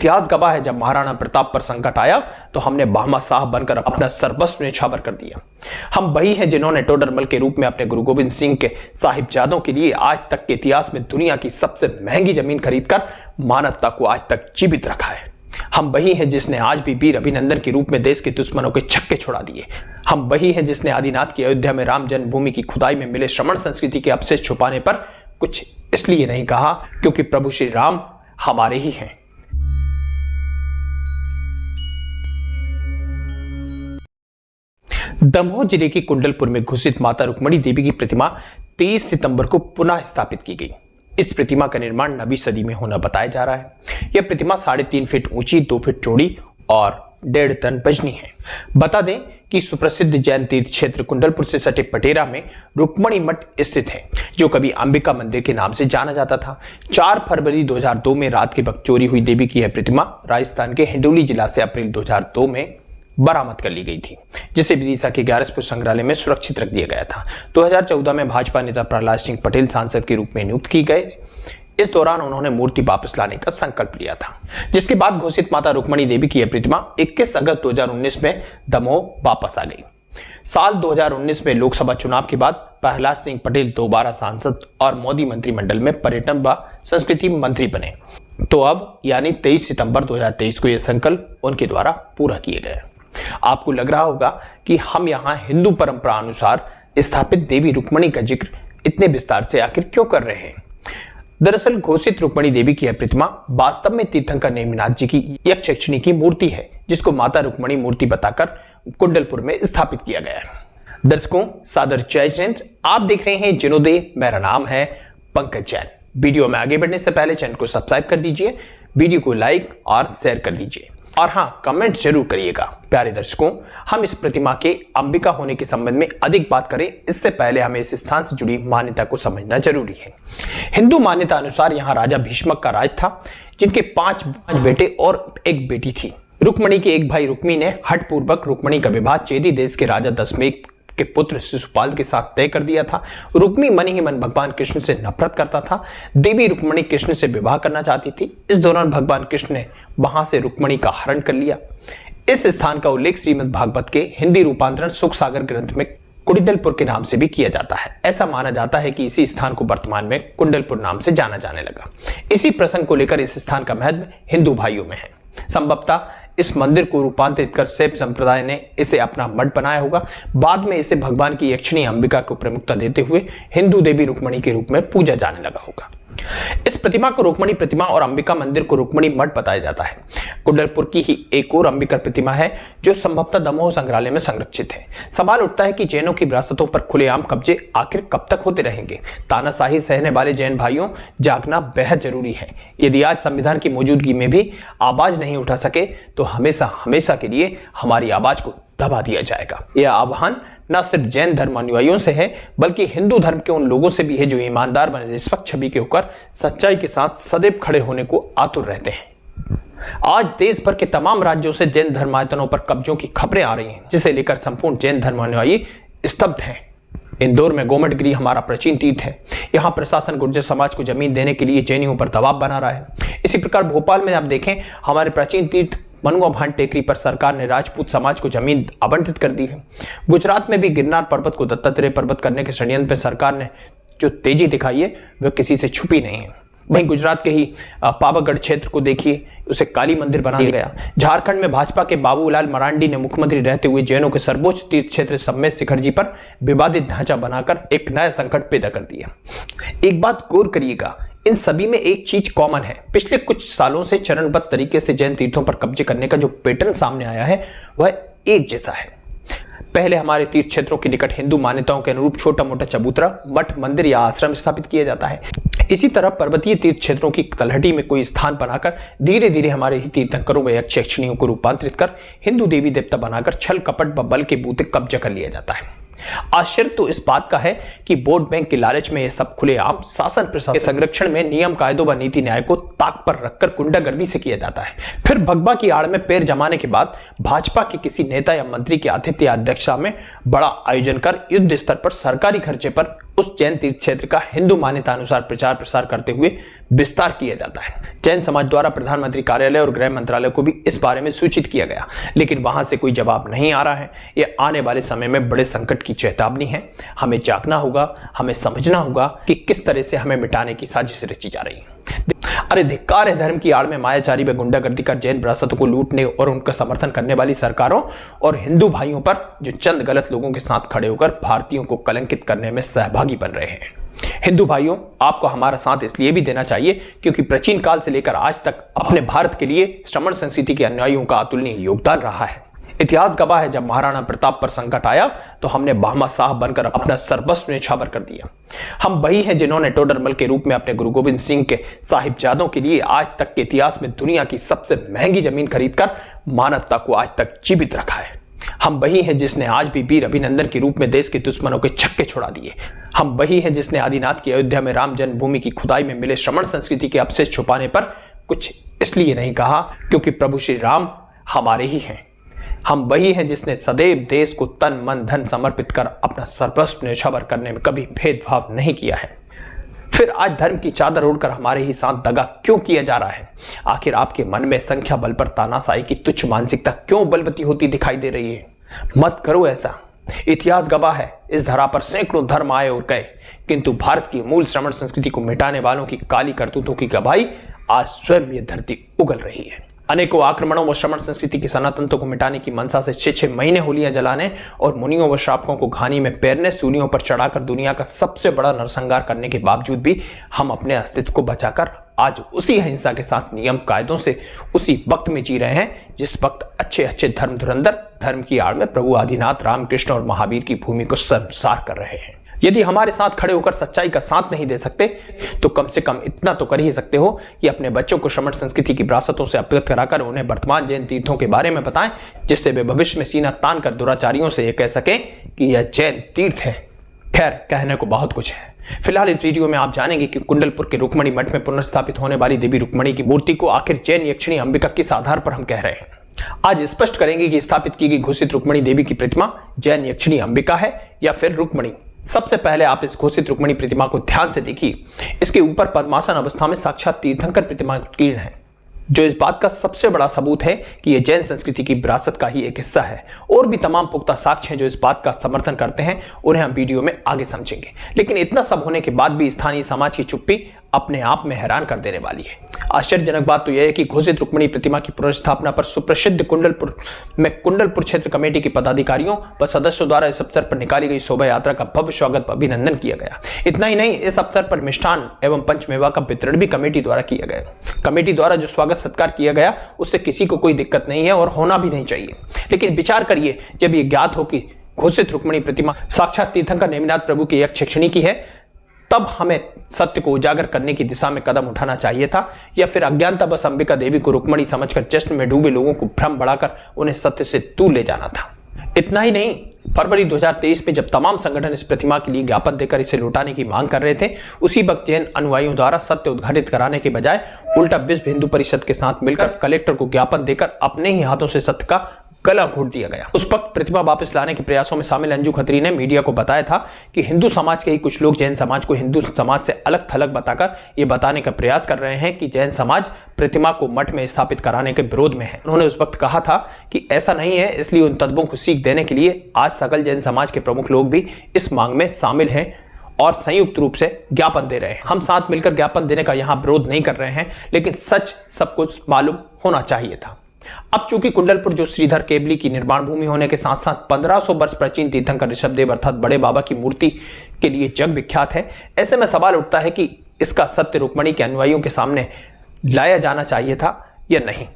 इतिहास गवाह है, जब महाराणा प्रताप पर संकट आया तो हमने भामाशाह बनकर अपना सर्वस्व न्यौछावर कर दिया। हम वही हैं जिन्होंने टोडरमल के रूप में अपने गुरु गोविंद सिंह के साहिबजादों के लिए आज तक के इतिहास में दुनिया की सबसे महंगी जमीन खरीदकर मानवता को आज तक जीवित रखा है। हम वही हैं जिसने आज भी वीर अभिनंदन के रूप में देश के दुश्मनों के छक्के छुड़ा दिए। हम वही हैं जिसने आदिनाथ की अयोध्या में राम जन्मभूमि की खुदाई में मिले श्रमण संस्कृति के अवशेष छुपाने पर कुछ इसलिए नहीं कहा क्योंकि प्रभु श्री राम हमारे ही हैं। दमोह जिले के कुंडलपुर में घोषित माता रुक्मणी देवी की प्रतिमा 23 सितंबर को पुनः स्थापित की गई। इस प्रतिमा का निर्माण 9वीं सदी में होना बताया जा रहा है। यह प्रतिमा 3.5 फीट ऊंची, 2 फीट चौड़ी और 1.5 टन वजनी है। बता दें कि सुप्रसिद्ध जैन तीर्थ क्षेत्र कुंडलपुर से सटे पटेरा में रुक्मणी मठ स्थित है, जो कभी अंबिका मंदिर के नाम से जाना जाता था। 4 फरवरी 2002 में रात के वक्त चोरी हुई देवी की यह प्रतिमा राजस्थान के हिंडोली जिला से अप्रैल 2002 में बरामद कर ली गई थी, जिसे विदिशा के ग्यारसपुर संग्रहालय में सुरक्षित रख दिया गया था। 2014 में भाजपा नेता प्रहलाद सिंह पटेल सांसद के रूप में नियुक्त किए गए। इस दौरान उन्होंने मूर्ति वापस लाने का संकल्प लिया था, जिसके बाद घोषित माता रुक्मणी देवी की यह प्रतिमा 21 अगस्त 2019 में दमोह वापस आ गई। साल 2019 में लोकसभा चुनाव के बाद प्रहलाद सिंह पटेल दोबारा सांसद और मोदी मंत्रिमंडल में पर्यटन व संस्कृति मंत्री बने। तो अब यानी 23 सितंबर 2023 को यह संकल्प उनके द्वारा पूरा किया गया। आपको लग रहा होगा कि हम यहाँ हिंदू परंपरा अनुसार स्थापित देवी रुक्मणी का जिक्र इतने विस्तार से आखिर क्यों कर रहे हैं। दरअसल घोषित रुक्मणी देवी की यह प्रतिमा वास्तव में तीर्थंकर नेमिनाथ जी की यक्षिणी की मूर्ति है, जिसको माता रुक्मणी मूर्ति बताकर कुंडलपुर में स्थापित किया गया है। दर्शकों, सादर जय जयंत। आप देख रहे हैं जिनोदय, मेरा नाम है पंकज जैन। वीडियो में आगे बढ़ने से पहले चैनल को सब्सक्राइब कर दीजिए, वीडियो को लाइक और शेयर कर दीजिए और हाँ, कमेंट जरूर करिएगा। प्यारे दर्शकों, हम इस प्रतिमा के अंबिका होने के संबंध में अधिक बात करें इससे पहले हमें इस स्थान से जुड़ी मान्यता को समझना जरूरी है। हिंदू मान्यता अनुसार यहाँ राजा भीष्मक का राज था, जिनके 5 बेटे और 1 बेटी थी। रुक्मणी के एक भाई रुक्मी ने हठपूर्वक रुक्मणी का विवाह चेदी देश के राजा दशमेक के पुत्र शिशुपाल के साथ तय कर दिया था। रुक्मी मन ही मन भगवान कृष्ण से नफरत करता था। देवी रुक्मणी कृष्ण से विवाह करना चाहती थी। इस दौरान भगवान कृष्ण ने वहां से रुक्मणी का हरण कर लिया। इस स्थान का उल्लेख श्रीमद् भागवत के हिंदी रूपांतरण सुख सागर ग्रंथ में कुंडलपुर के नाम से भी किया जाता है। ऐसा माना जाता है कि इसी स्थान को वर्तमान में कुंडलपुर नाम से जाना जाने लगा। इसी प्रसंग को लेकर इस स्थान का महत्व हिंदू भाइयों में है। संभवतः इस मंदिर को रूपांतरित कर शैव संप्रदाय ने इसे अपना मठ बनाया होगा। बाद में इसे भगवान की यक्षिणी अंबिका को प्रमुखता देते हुए हिंदू देवी रुक्मणी के रूप में पूजा जाने लगा होगा। इस प्रतिमा को रुक्मणी प्रतिमा और अंबिका मंदिर को रुक्मणी मठ बताया जाता है। कुंडलपुर की ही एक और अंबिका प्रतिमा है जो संभवतः दमोह संग्रहालय में संरक्षित है। सवाल उठता है कि जैनों की विरासतों पर खुलेआम कब्जे आखिर कब तक होते रहेंगे। तानाशाही सहने वाले जैन भाइयों, जागना बेहद जरूरी है। यदि आज संविधान की मौजूदगी में भी आवाज नहीं उठा सके तो हमेशा हमेशा के लिए हमारी आवाज को दबा दिया जाएगा। यह आह्वान न सिर्फ जैन धर्म अनुयायियों से है बल्कि हिंदू धर्म के उन लोगों से भी है जो ईमानदार व निष्पक्ष छवि के होकर सच्चाई के साथ सदैव खड़े होने को आतुर रहते हैं। आज देश भर के तमाम राज्यों से जैन धर्मायतनों पर कब्जों की खबरें आ रही हैं, जिसे लेकर संपूर्ण जैन धर्म अनुयायी स्तब्ध हैं। इंदौर में गोमटगिरी हमारा प्राचीन तीर्थ है। यहाँ प्रशासन गुर्जर समाज को जमीन देने के लिए जैनियों पर दबाव बना रहा है। इसी प्रकार भोपाल में आप देखें, हमारे प्राचीन तीर्थ मनुआ भांड टेकरी पर सरकार ने राजपूत समाज को जमीन आवंटित कर दी है। गुजरात में भी गिरनार पर्वत को दत्तात्रेय पर्वत करने के षड्यंत्र पर सरकार ने जो तेजी दिखाई है वह किसी से छुपी नहीं है। वहीं गुजरात के ही पावागढ़ क्षेत्र को देखिए, उसे काली मंदिर बना दिया गया। झारखंड में भाजपा के बाबूलाल मरांडी ने मुख्यमंत्री रहते हुए जैनों के सर्वोच्च तीर्थ क्षेत्र सम्मेद शिखर जी पर विवादित ढांचा बनाकर एक नया संकट पैदा कर दिया। एक बात गौर करिएगा, इन सभी में एक चीज कॉमन है। पिछले कुछ सालों से चरणबद्ध तरीके से जैन तीर्थों पर कब्जे करने का जो पैटर्न सामने आया है वह एक जैसा है। पहले हमारे तीर्थ क्षेत्रों के निकट हिंदू मान्यताओं के अनुरूप छोटा मोटा चबूतरा, मठ, मंदिर या आश्रम स्थापित किया जाता है। इसी तरह पर्वतीय तीर्थ क्षेत्रों की तलहटी में कोई स्थान बनाकर धीरे धीरे हमारे ही तीर्थंकरों व यक्षिणियों को रूपांतरित कर हिंदू देवी देवता बनाकर छल कपट व बल के बूते कब्जा कर लिया जाता है। आश्चर्य तो इस बात का है कि वोट बैंक के लालच में यह सब खुलेआम शासन प्रशासन के संरक्षण में नियम कायदों व नीति न्याय को ताक पर रखकर गुंडागर्दी से किया जाता है। फिर भगवा की आड़ में पैर जमाने के बाद भाजपा के किसी नेता या मंत्री के आतिथ्य या अध्यक्षता में बड़ा आयोजन कर युद्ध स्तर पर सरकारी खर्चे पर उस जैन तीर्थ क्षेत्र का हिंदू मान्यता अनुसार प्रचार प्रसार करते हुए विस्तार किया जाता है। जैन समाज द्वारा प्रधानमंत्री कार्यालय और गृह मंत्रालय को भी इस बारे में सूचित किया गया, लेकिन वहां से कोई जवाब नहीं आ रहा है। यह आने वाले समय में बड़े संकट की चेतावनी है। हमें जागना होगा, हमें समझना होगा कि किस तरह से हमें मिटाने की साजिश रची जा रही है। अरे धिक्कार है धर्म की आड़ में मायाचारी व गुंडागर्दी कर जैन विरासतों को लूटने और उनका समर्थन करने वाली सरकारों और हिंदू भाइयों पर जो चंद गलत लोगों के साथ खड़े होकर भारतीयों को कलंकित करने में सहभागी बन रहे हैं। हिंदू भाइयों, आपको हमारा साथ इसलिए भी देना चाहिए क्योंकि प्राचीन काल से लेकर आज तक अपने भारत के लिए श्रमण संस्कृति के अनुयायियों का अतुलनीय योगदान रहा है। इतिहास गवाह है, जब महाराणा प्रताप पर संकट आया तो हमने भामाशाह बनकर अपना सर्वस्व न्यौछावर कर दिया। हम वही हैं जिन्होंने टोडरमल के रूप में अपने गुरु गोविंद सिंह के साहिबजादों के लिए आज तक के इतिहास में दुनिया की सबसे महंगी जमीन खरीदकर मानवता को आज तक जीवित रखा है। हम वही हैं जिसने आज भी वीर अभिनंदन के रूप में देश के दुश्मनों के छक्के छोड़ा दिए। हम वही हैं जिसने आदिनाथ की अयोध्या में राम जन्मभूमि की खुदाई में मिले श्रमण संस्कृति के अवशेष छुपाने पर कुछ इसलिए नहीं कहा क्योंकि प्रभु श्री राम हमारे ही हैं। हम वही हैं जिसने सदैव देश को तन मन धन समर्पित कर अपना सर्वस्व न्यौछावर करने में कभी भेदभाव नहीं किया है। फिर आज धर्म की चादर ओढ़कर हमारे ही साथ दगा क्यों किया जा रहा है? आखिर आपके मन में संख्या बल पर तानाशाही की तुच्छ मानसिकता क्यों बलवती होती दिखाई दे रही है? मत करो ऐसा। इतिहास गवाह है, इस धरा पर सैकड़ों धर्म आए और गए, किंतु भारत की मूल श्रमण संस्कृति को मिटाने वालों की काली करतूतों की गवाही आज स्वयं ये धरती उगल रही है। अनेकों आक्रमणों व श्रमण संस्कृति की सनातनता को मिटाने की मनसा से 6-6 महीने होलियां जलाने और मुनियों व श्रावकों को घानी में पैरने, सूलियों पर चढ़ाकर दुनिया का सबसे बड़ा नरसंहार करने के बावजूद भी हम अपने अस्तित्व को बचाकर आज उसी अहिंसा के साथ नियम कायदों से उसी वक्त में जी रहे हैं जिस वक्त अच्छे अच्छे धर्म धुरंधर धर्म की आड़ में प्रभु आदिनाथ, रामकृष्ण और महावीर की भूमि को शर्मसार कर रहे हैं। यदि हमारे साथ खड़े होकर सच्चाई का साथ नहीं दे सकते तो कम से कम इतना तो कर ही सकते हो कि अपने बच्चों को श्रमण संस्कृति की विरासतों से अवगत कराकर उन्हें वर्तमान जैन तीर्थों के बारे में बताएं, जिससे वे भविष्य में सीना तान कर दुराचारियों से यह कह सकें कि यह जैन तीर्थ है। खैर, कहने को बहुत कुछ है। फिलहाल इस वीडियो में आप जानेंगे कि कुंडलपुर के रुक्मणी मठ में पुनर्स्थापित होने वाली देवी रुक्मणी की मूर्ति को आखिर जैन यक्षिणी अंबिका किस आधार पर हम कह रहे हैं। आज स्पष्ट करेंगे कि स्थापित की गई घोषित रुक्मणी देवी की प्रतिमा जैन यक्षिणी अंबिका है या फिर रुक्मणी। सबसे पहले आप इस घोषित रुक्मणी प्रतिमा को ध्यान से देखिए। इसके ऊपर पद्मासन अवस्था में साक्षात तीर्थंकर प्रतिमा उत्कीर्ण है, जो इस बात का सबसे बड़ा सबूत है कि यह जैन संस्कृति की विरासत का ही एक हिस्सा है। और भी तमाम पुख्ता साक्ष्य हैं जो इस बात का समर्थन करते हैं, उन्हें हम वीडियो में आगे समझेंगे। लेकिन इतना सब होने के बाद भी स्थानीय समाज की चुप्पी अपने आप में हैरान कर देने वाली है। आश्चर्यजनक बात तो यह है कि घोषित रुक्मणी प्रतिमा की पुनर्स्थापना पर सुप्रसिद्ध कुंडलपुर क्षेत्र कमेटी के पदाधिकारियों व सदस्यों द्वारा इस अवसर पर निकाली गई शोभा यात्रा का भव्य स्वागत व अभिनंदन किया गया। इतना ही नहीं, इस अवसर पर मिष्ठान एवं पंचमेवा का वितरण भी कमेटी द्वारा किया गया। कमेटी द्वारा जो स्वागत सत्कार किया गया उससे किसी को कोई दिक्कत नहीं है और होना भी नहीं चाहिए। लेकिन विचार करिए, जब ये ज्ञात हो कि घोषित रुक्मणी प्रतिमा साक्षात तीर्थंकर नेमिनाथ प्रभु की यक्ष यक्षिणी की है, तब हमें सत्य को उजागर करने की दिशा में कदम उठाना चाहिए था, या फिर अज्ञानता बस अंबिका देवी को रुक्मणी समझकर जश्न में डूबे लोगों को भ्रम बढ़ाकर उन्हें सत्य से दूर ले जाना था। इतना ही नहीं, फरवरी 2023 में जब तमाम संगठन इस प्रतिमा के लिए ज्ञापन देकर इसे लौटाने की मांग कर रहे थे, उसी वक्त जैन अनुयायियों द्वारा सत्य उद्घाटित कराने के बजाय उल्टा विश्व हिंदू परिषद के साथ मिलकर कलेक्टर को ज्ञापन देकर अपने ही हाथों से सत्य का गला घोट दिया गया। उस वक्त प्रतिमा वापस लाने के प्रयासों में शामिल अंजू खत्री ने मीडिया को बताया था कि हिंदू समाज के ही कुछ लोग जैन समाज को हिंदू समाज से अलग थलग बताकर ये बताने का प्रयास कर रहे हैं कि जैन समाज प्रतिमा को मठ में स्थापित कराने के विरोध में है। उन्होंने उस वक्त कहा था कि ऐसा नहीं है, इसलिए उन तत्वों को सीख देने के लिए आज सकल जैन समाज के प्रमुख लोग भी इस मांग में शामिल हैं और संयुक्त रूप से ज्ञापन दे रहे हैं। हम साथ मिलकर ज्ञापन देने का यहाँ विरोध नहीं कर रहे हैं, लेकिन सच सब कुछ मालूम होना चाहिए था। अब चूंकि कुंडलपुर जो श्रीधर केबली की निर्माण भूमि होने के साथ साथ 1500 वर्ष प्राचीन तीर्थंकर ऋषभदेव अर्थात बड़े बाबा की मूर्ति के लिए जग विख्यात है, ऐसे में सवाल उठता है कि इसका सत्य रुक्मणी के अनुयायियों के सामने लाया जाना चाहिए था या नहीं।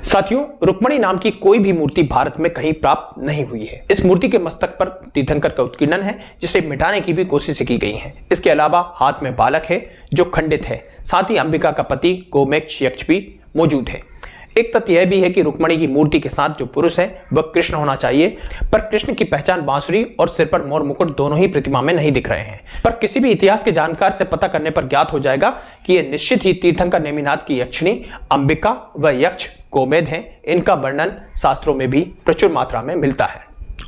साथियों, रुक्मणी नाम की कोई भी मूर्ति भारत में कहीं प्राप्त नहीं हुई है। इस मूर्ति के मस्तक पर तीर्थंकर का उत्कीर्णन है, जिसे मिटाने की भी कोशिश की गई है। इसके अलावा हाथ में बालक है जो खंडित है, साथ ही अंबिका का पति गोमेक्ष यक्ष भी मौजूद है। एक तथ्य यह भी है कि रुक्मणी की मूर्ति के साथ जो पुरुष है वह कृष्ण होना चाहिए, पर कृष्ण की पहचान बांसुरी और सिर पर मोर मुकुट दोनों ही प्रतिमा में नहीं दिख रहे हैं। पर किसी भी इतिहास के जानकार से पता करने पर ज्ञात हो जाएगा कि यह निश्चित ही तीर्थंकर नेमिनाथ की यक्षिणी अंबिका व यक्ष गोमेद हैं। इनका वर्णन शास्त्रों में भी प्रचुर मात्रा में मिलता है।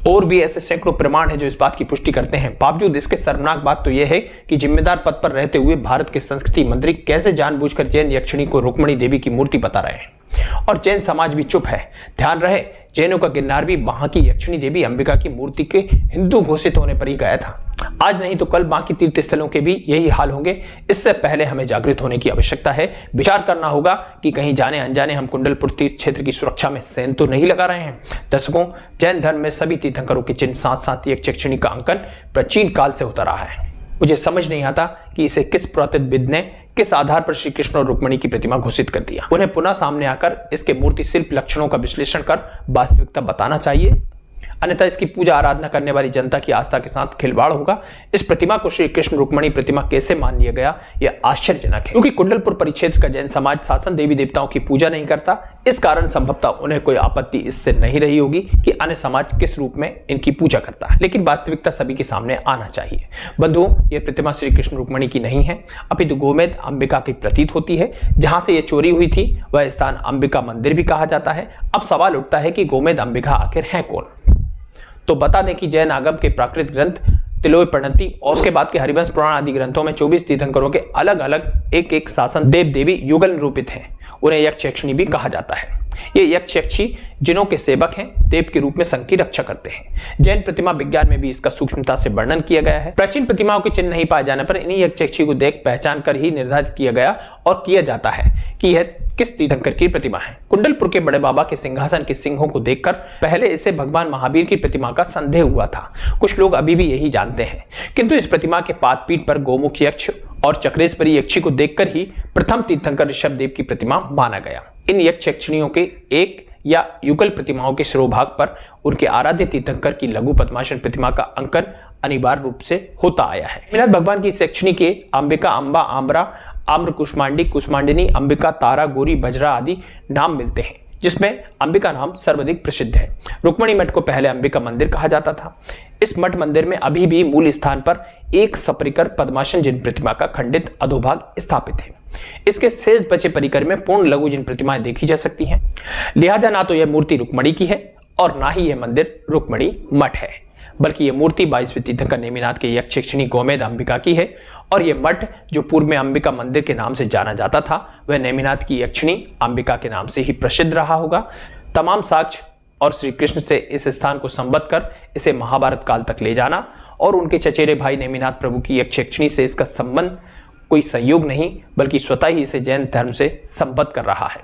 और भी ऐसे सैकड़ों प्रमाण हैं जो इस बात की पुष्टि करते हैं। बावजूद इसके शर्मनाक बात तो यह है कि जिम्मेदार पद पर रहते हुए भारत के संस्कृति मंत्री कैसे जानबूझकर जैन यक्षिणी को रुक्मिणी देवी की मूर्ति बता रहे हैं, और जैन समाज भी चुप है। ध्यान रहे, जैनों का गिरनार भी वहां की यक्षिणी देवी अंबिका की मूर्ति के हिंदू घोषित होने पर ही गया था। आज नहीं तो कल बाकी तीर्थ स्थलों के भी यही हाल होंगे। इससे पहले हमें जागृत होने की आवश्यकता है। विचार करना होगा कि कहीं जाने अनजाने हम कुंडलपुर तीर्थ क्षेत्र की सुरक्षा में सेंध तो नहीं लगा रहे हैं। दर्शकों, जैन धर्म में सभी तीर्थंकरों के चिन्ह साथ साथ एक यक्षिणी का अंकन प्राचीन काल से होता रहा है। मुझे समझ नहीं आता कि इसे किस पुरातत्वविद ने किस आधार पर श्री कृष्ण और रुक्मिणी की प्रतिमा घोषित कर दिया। उन्हें पुनः सामने आकर इसके मूर्ति शिल्प लक्षणों का विश्लेषण कर वास्तविकता बताना चाहिए, अन्यथा इसकी पूजा आराधना करने वाली जनता की आस्था के साथ खिलवाड़ होगा। इस प्रतिमा को श्री कृष्ण रुक्मिणी प्रतिमा कैसे मान लिया गया, यह आश्चर्यजनक है। क्योंकि कुंडलपुर परिक्षेत्र का जैन समाज शासन देवी देवताओं की पूजा नहीं करता, इस कारण संभवतः उन्हें कोई आपत्ति इससे नहीं रही होगी कि अन्य समाज किस रूप में इनकी पूजा करता है। लेकिन वास्तविकता सभी के सामने आना चाहिए। बंधुओं, यह प्रतिमा श्री कृष्ण रुक्मिणी की नहीं है, अपितु गोमेद अंबिका की प्रतीत होती है। जहां से यह चोरी हुई थी वह स्थान अंबिका मंदिर भी कहा जाता है। अब सवाल उठता है कि गोमेद अंबिका आखिर है कौन। तो बता दें कि जैन आगम के प्राकृत ग्रंथ तिलोय प्रणति और उसके बाद के हरिवंश पुराण आदि ग्रंथों में 24 तीर्थंकरों के अलग अलग एक एक शासन देव देवी युगल निरूपित हैं। उन्हें यक्ष यक्षिणी भी कहा जाता है। ये यक्ष यक्षी जिनों के सेवक हैं, देव के रूप में संघ की रक्षा करते हैं। जैन प्रतिमा विज्ञान में भी इसका सूक्ष्मता से वर्णन किया गया है। प्राचीन प्रतिमाओं के चिन्ह नहीं पाए जाने पर इन्हीं यक्ष यक्षी को देख पहचान कर ही निर्धारित किया गया और किया जाता है कि यह किस तीर्थंकर की प्रतिमा है। कुंडलपुर के बड़े बाबा के सिंहासन के सिंहों को देखकर पहले इसे भगवान महावीर की प्रतिमा का संदेह हुआ था। कुछ लोग अभी भी यही जानते हैं, किंतु इस प्रतिमा के पाद पीठ पर गोमुख यक्ष और चक्रेश्वरी यक्षी को देखकर ही प्रथम तीर्थंकर ऋषभदेव की प्रतिमा माना गया। इन यक्ष यक्षिणियों के एक या युगल प्रतिमाओं के शिरोभाग पर उनके आराध्य तीर्थंकर की लघु पद्मासन प्रतिमा का अंकन अनिवार्य रूप से होता आया है। नेमिनाथ भगवान की इस यक्षिणी के अंबिका, अंबा, आम्रा, आम्र, कुष्मांडी, कुष्मांडिनी, अंबिका, तारा, गौरी, बजरा आदि नाम मिलते हैं, जिसमें अंबिका नाम सर्वाधिक प्रसिद्ध है। रुक्मिणी मठ को पहले अंबिका मंदिर कहा जाता था। इस मठ मंदिर में अभी भी मूल स्थान पर एक सपरिकर पद्मासन जिन प्रतिमा का खंडित अधोभाग स्थापित है। इसके शेष बचे परिकर में पूर्ण लघु जिन प्रतिमाएं देखी जा सकती हैं। लिहाजा ना तो यह मूर्ति रुक्मिणी की है और ना ही यह मंदिर रुक्मिणी मठ है, बल्कि यह मूर्ति 22वें तीर्थंकर नेमिनाथ के यक्ष यक्षिणी गोमेद अंबिका की है। और यह मठ जो पूर्व में अंबिका मंदिर के नाम से जाना जाता था, वह नेमिनाथ की यक्षिणी अंबिका के नाम से ही प्रसिद्ध रहा होगा। तमाम साक्ष्य और श्री कृष्ण से इस स्थान को संबद्ध कर इसे महाभारत काल तक ले जाना और उनके चचेरे भाई नेमिनाथ प्रभु की यक्ष यक्षिणी से इसका संबंध कोई संयोग नहीं, बल्कि स्वतः ही इसे जैन धर्म से संबद्ध कर रहा है।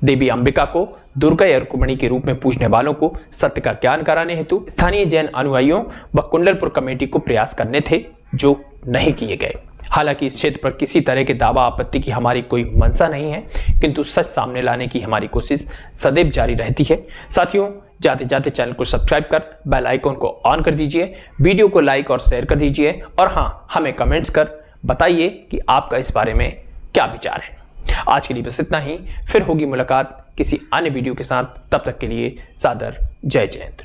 देवी अंबिका को दुर्गा या रुक्मिणी के रूप में पूजने वालों को सत्य का ज्ञान कराने हेतु स्थानीय जैन अनुयायियों व कुंडलपुर कमेटी को प्रयास करने थे, जो नहीं किए गए। हालांकि इस क्षेत्र पर किसी तरह के दावा आपत्ति की हमारी कोई मंशा नहीं है, किंतु सच सामने लाने की हमारी कोशिश सदैव जारी रहती है। साथियों, जाते जाते चैनल को सब्सक्राइब कर बेल आइकॉन को ऑन कर दीजिए, वीडियो को लाइक और शेयर कर दीजिए, और हाँ, हमें कमेंट्स कर बताइए कि आपका इस बारे में क्या विचार है। आज के लिए बस इतना ही। फिर होगी मुलाकात किसी अन्य वीडियो के साथ। तब तक के लिए सादर जय जयंत।